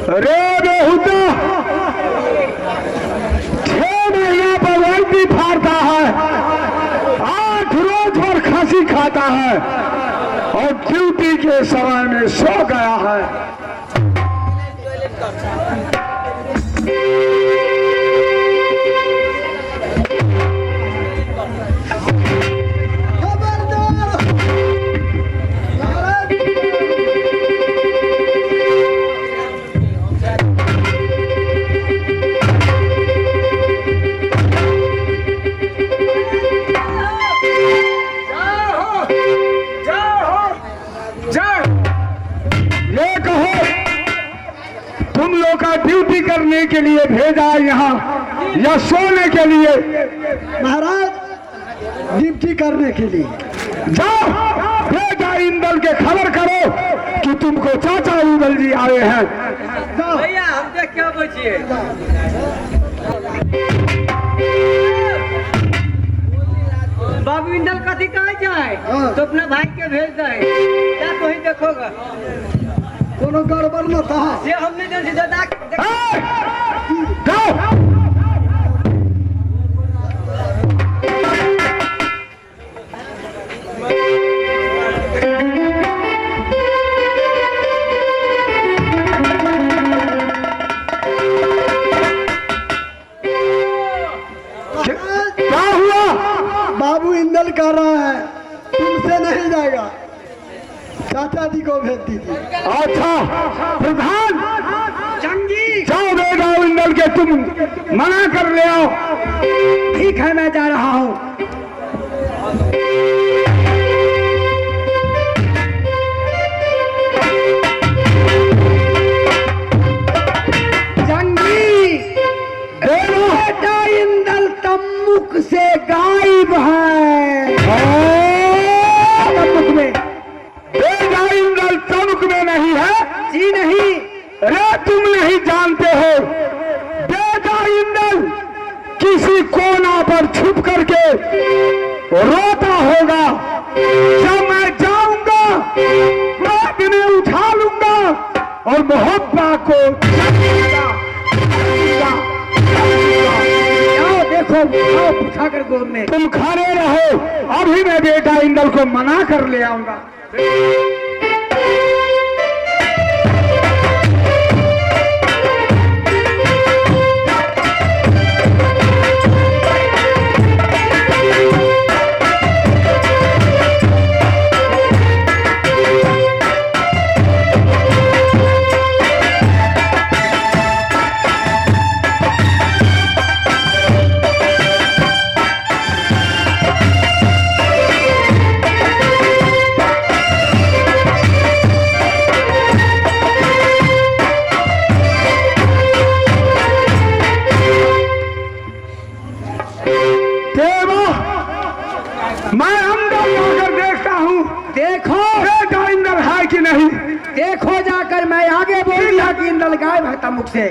अरे बेहुदा 6 महीना पर वर्दी फाड़ता है, 8 रोज पर खांसी खाता है और ड्यूटी के समय में सो गया है। ड्यूटी करने के लिए भेजा यहाँ या सोने के लिए? महाराज ड्यूटी करने के लिए। जाओ भेजा इंदल के खबर करो कि तुमको चाचा इंदल जी आए हैं। भैया हम देख क्या बचिए। बाबू इंदल कथी कहा जाए तो अपना भाई के भेज दे, क्या तो ही देखोगा कोनो गड़बड़ न था। ये हमने जो दादा क्या हुआ? बाबू इंदल कह रहा है तुमसे नहीं जाएगा, चाचा जी को भेज दीजिए। अच्छा प्रधान जंगी जाओ बेटा इंदल के तुम मना कर ले आओ। ठीक है मैं जा रहा हूँ। जंगी बेटा इंदल तम्मुक से गायब है। तम्मुक में इंदल तमुक में नहीं है? जी नहीं। अरे तुम नहीं जानते हो बेटा इंदल किसी कोना पर छुप करके रोता होगा। जब मैं जाऊंगा गोद में उठा लूंगा और मोहब्बत को आओ देखो, आओ उठा कर गोद में। तुम खड़े रहो, अभी मैं बेटा इंदल को मना कर ले आऊंगा। मैं अंदर जाकर देखता हूँ। देखो बेटा इंदल है कि नहीं? देखो जाकर, मैं आगे बोल दिया कि इंदल गायब है तमुक से।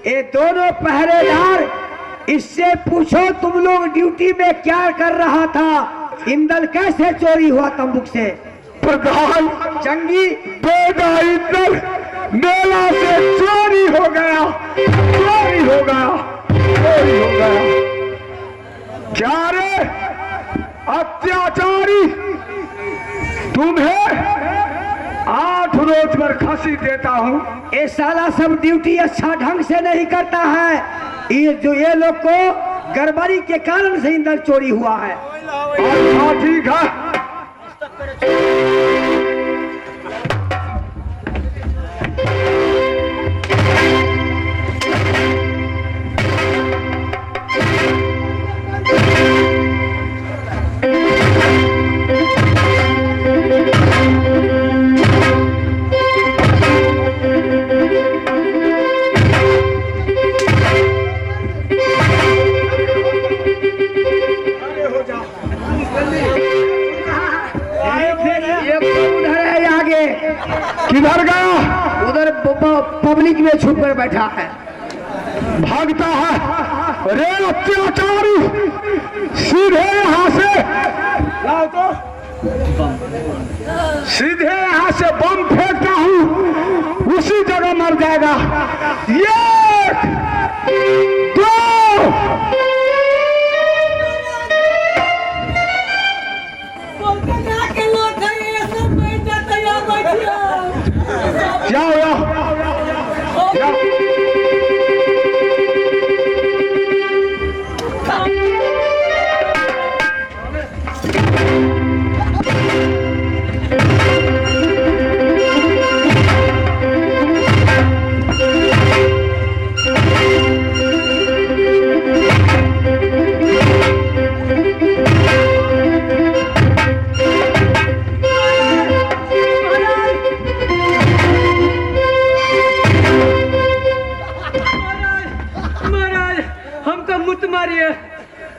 ये दोनों पहरेदार, इससे पूछो तुम लोग ड्यूटी में क्या कर रहा था? इंदल कैसे चोरी हुआ तंबूक से? प्रधान जंगी, बेटा इंदल मेला से चोरी हो गया, चोरी हो गया, चोरी हो गया। क्या रे अत्याचारी, तुम्हें 8 रोज पर खसी देता हूँ। ये साला सब ड्यूटी अच्छा ढंग से नहीं करता है। ये लोग को गड़बड़ी के कारण से इंदल चोरी हुआ है। अच्छा ठीक है, किधर गया? उधर पब्लिक में छुप कर बैठा है, भागता है। रे अत्याचारी, सीधे यहाँ से लाओ तो, सीधे यहाँ से बम फेंकता हूँ, उसी जगह मर जाएगा। 1 2 जाओ जाओ जाओ।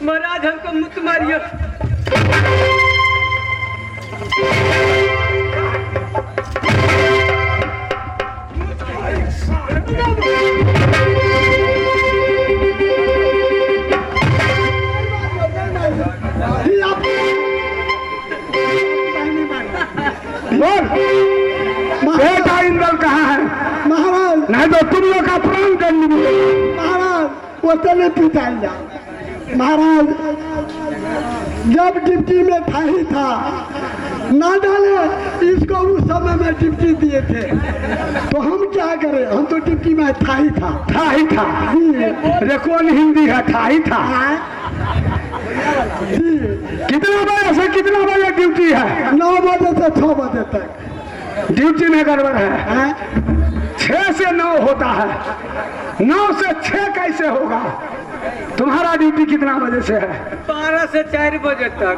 महाराज हमको मुक्त मारिए। बेटा इंदल कहाँ है? महाराज, नहीं तो तुम लोग का प्राण दंड मिलेगा। महाराज वो चले पिटाई जा। महाराज जब डिप्टी में था ही था, ना डाले इसको उस समय में डिप्टी दिए थे, तो हम क्या करें? हम तो डिप्टी में था ही था। था ही था, अरे कौन हिंदी है? था ही था। कितना बजे से कितना बजे ड्यूटी है? 9 बजे से 6 बजे तक ड्यूटी में गड़बड़ है। 6 से 9 होता है, 9 से 6 कैसे होगा? तुम्हारा ड्यूटी कितना बजे से है? 12 से 4 बजे तक।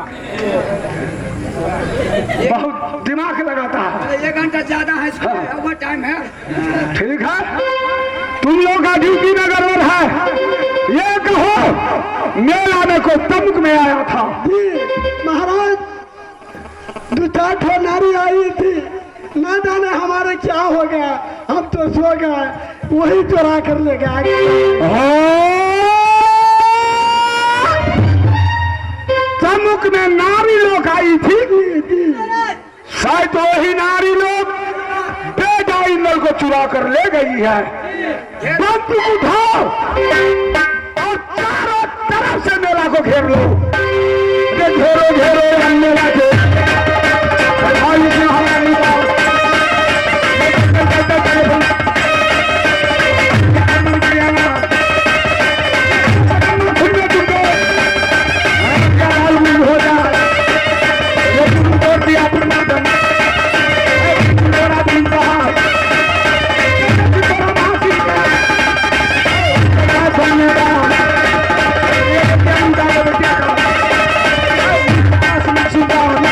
बहुत दिमाग लगाता है। 1 घंटा ज्यादा है, ओवर टाइम है। ठीक है, तुम लोग का ड्यूटी में गड़बड़ है। ये कहो मेला में को तमुक में आया था। महाराज 2-4 ठो नारी आई थी, ना जाने हमारे क्या हो गया, हम तो सो गए, वही चुरा कर ले गया। तमुक में नारी लोग आई थी, शायद वही नारी लोग बेटा इंदल को चुरा कर ले गई है। बम उठाओ और चारों तरफ से मेला को घेर लो। घेरो घेरो मेला को। Sit down.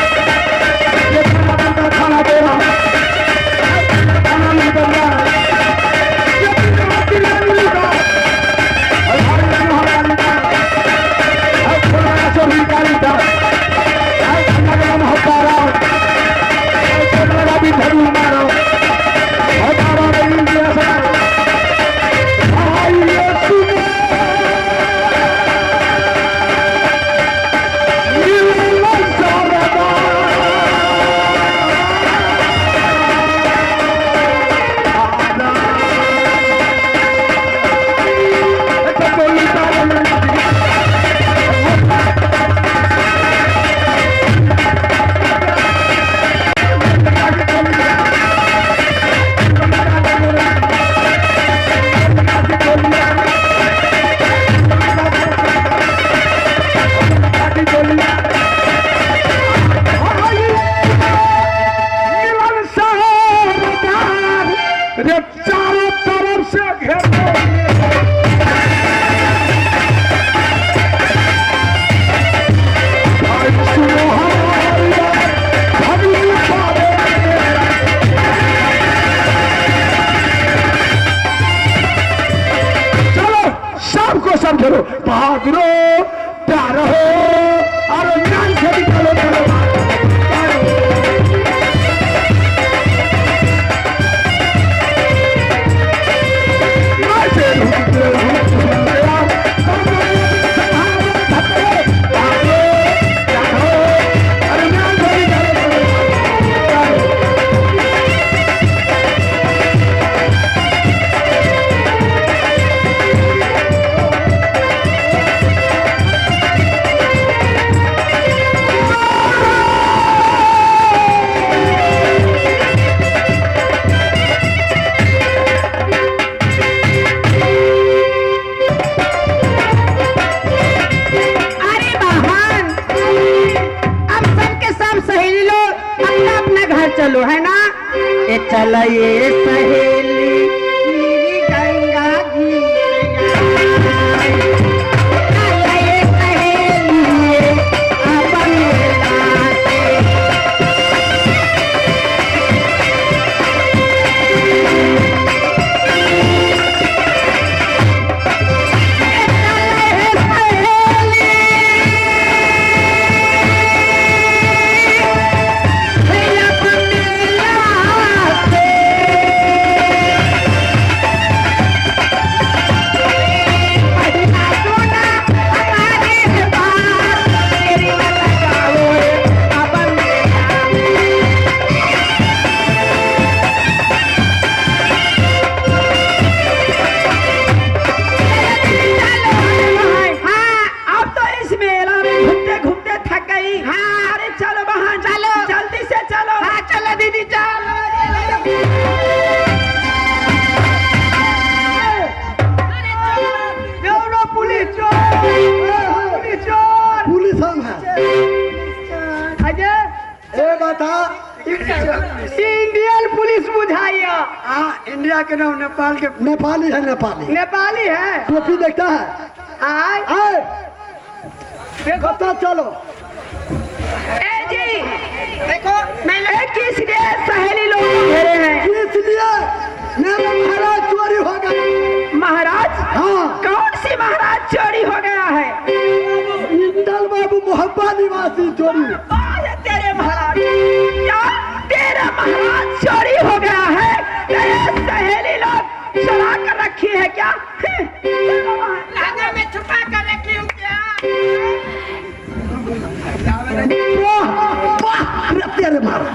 सब चलो बहादुरो प्यार हो और ध्यान से भी चलो चलो चलो है ना ये चला ये सहेली मेरी गंगा जी चला ये सहेली अपन इंडियन पुलिस बुझाइया। हाँ, इंडिया के नाम नेपाल के नेपाली है। नेपाली है। टोपी देखता है। आए देखो चलो। ए जी देखो मैंने किस लिए सहेली लोग घेरे हैं? इसलिए मेरा महाराज चोरी हो गया। महाराज? हाँ। कौन सी महाराज चोरी हो गया है? इंदल बाबू मोहब्बा निवासी चोरी। तेरे महाराज क्या तेरा महाराज चोरी हो गया है? तेरे सहेली लोग चुरा कर रखी है क्या? में छुपा कर रखी हूँ क्या? तेरे महाराज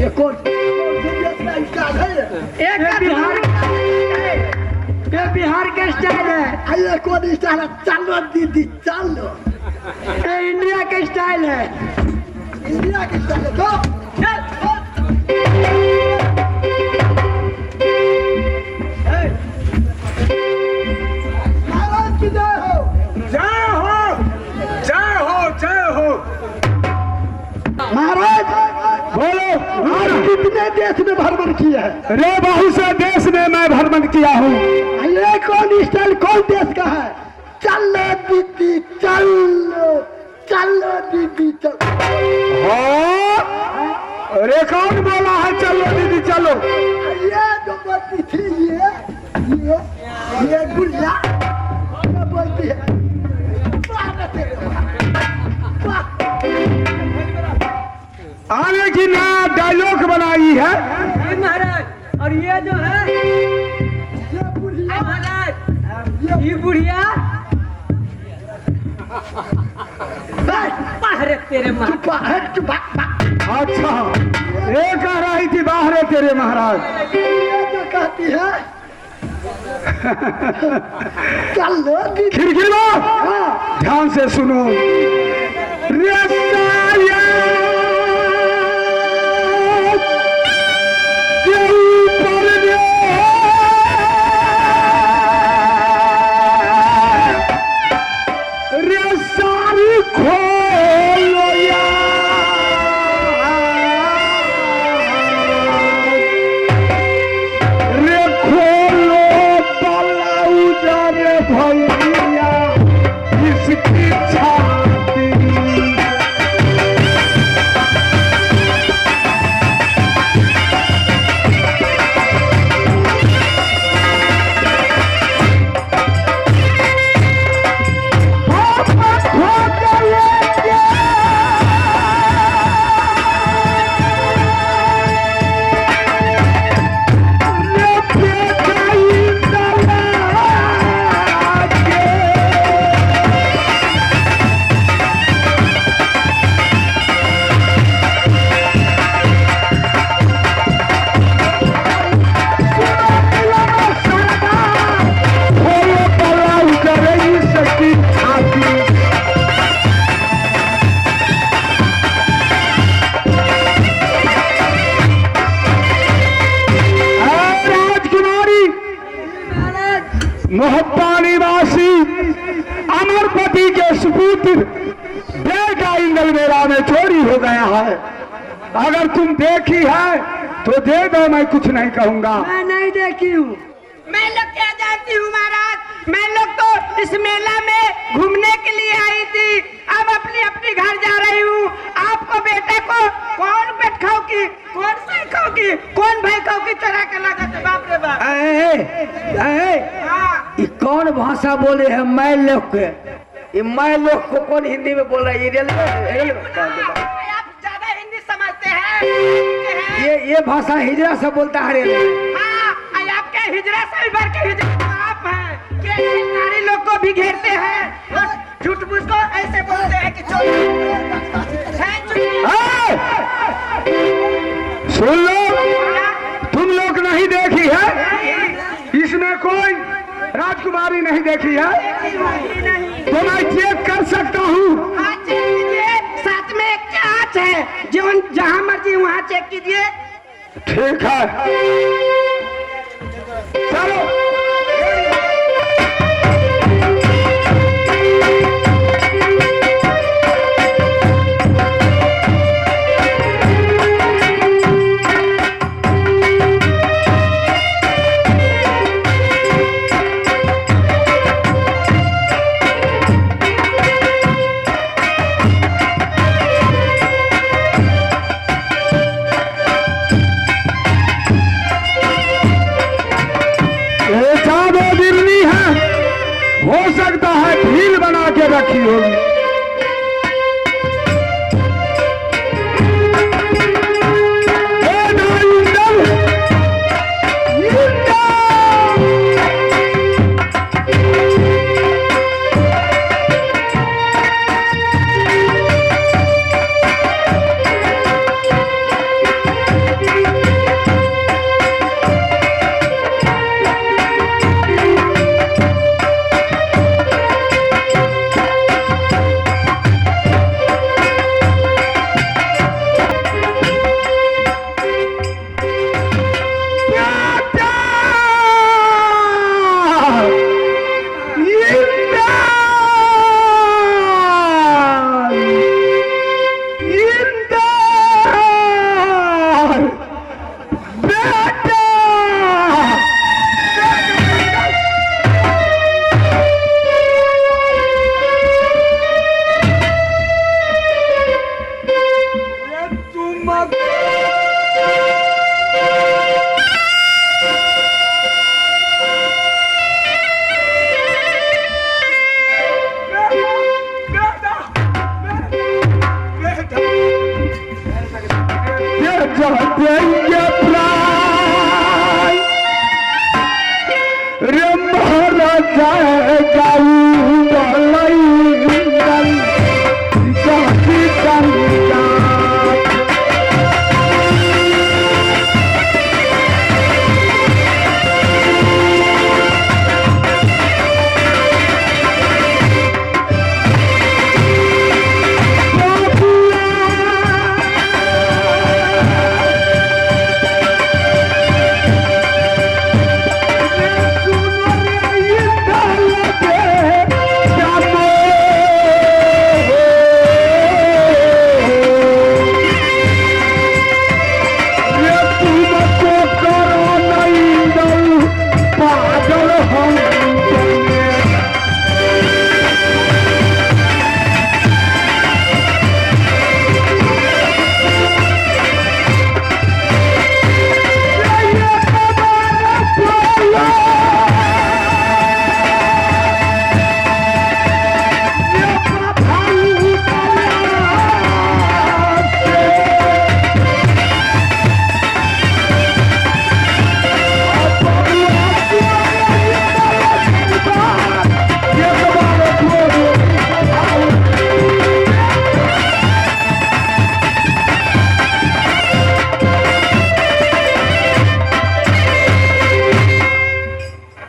ये कौन ये बिहार के स्टाइल है। ये कौन स्टाइल है? चलो दीदी चलो। ये इंडिया के स्टाइल है। इंडिया के स्टाइल है। तो महाराज की जय हो। जय हो जय हो जय हो। महाराज बोलो। आप कितने देश में भ्रमण किए हैं? रे बहुत से देश में मैं भ्रमण किया हूँ। ये कौन स्टाइल कौन देश का है? चलो दीदी चलो, चलो दीदी चलो। अरे कौन बोला है चलो दीदी चलो? ये जो बोलती थी ये गुड़िया ये बोलती है। आने की नया डायलॉग बनाई है। महाराज और ये जो है ये बुढ़िया महाराज ये बुढ़िया बाहर तेरे महाराज। अच्छा ये कह रही थी बाहर है तेरे महाराज। ये जो कहती है चलो दीदी। खिड़की लो ध्यान से सुनो। मोहब्बा निवासी अमरपति के सुपुत्र बेटा इंदल मेरा में चोरी हो गया है। अगर तुम देखी है तो दे दो, मैं कुछ नहीं कहूंगा। मैं नहीं देखी हूँ। मैं लोग क्या जानती हूँ महाराज, मैं लोग तो इस मेला में घूमने के लिए आई थी, अब अपनी अपनी घर जा रही हूँ। आपको बेटे को कौन पेट खाओगी, कौन सी खाओगी, कौन भाई खाओगी चोरा के लगा के, बाप रे बाप। हाँ। ये कौन भाषा बोले है मैं लोग के? ये मैं लोग को कौन हिंदी में बोल रहा है? आप ज्यादा हिंदी समझते हैं। ये भाषा हिजरा से बोलता है रे। हाँ, आपके हिजरा से भर के हिजरा आप हैं कि नारी लोग को भी घेरते हैं और झूठ मूठ को ऐसे बोलते हैं कि चोरी सुन लो, तुम लोग नहीं देखी है, इसमें कोई राजकुमारी नहीं देखी है तो मैं चेक कर सकता हूँ। हाँ, चेक कीजिए, साथ में एक कांच है, जो जहाँ मर्जी वहाँ चेक कीजिए। ठीक है, चलो। हो सकता है ढील बना के रखी होगी। बेटा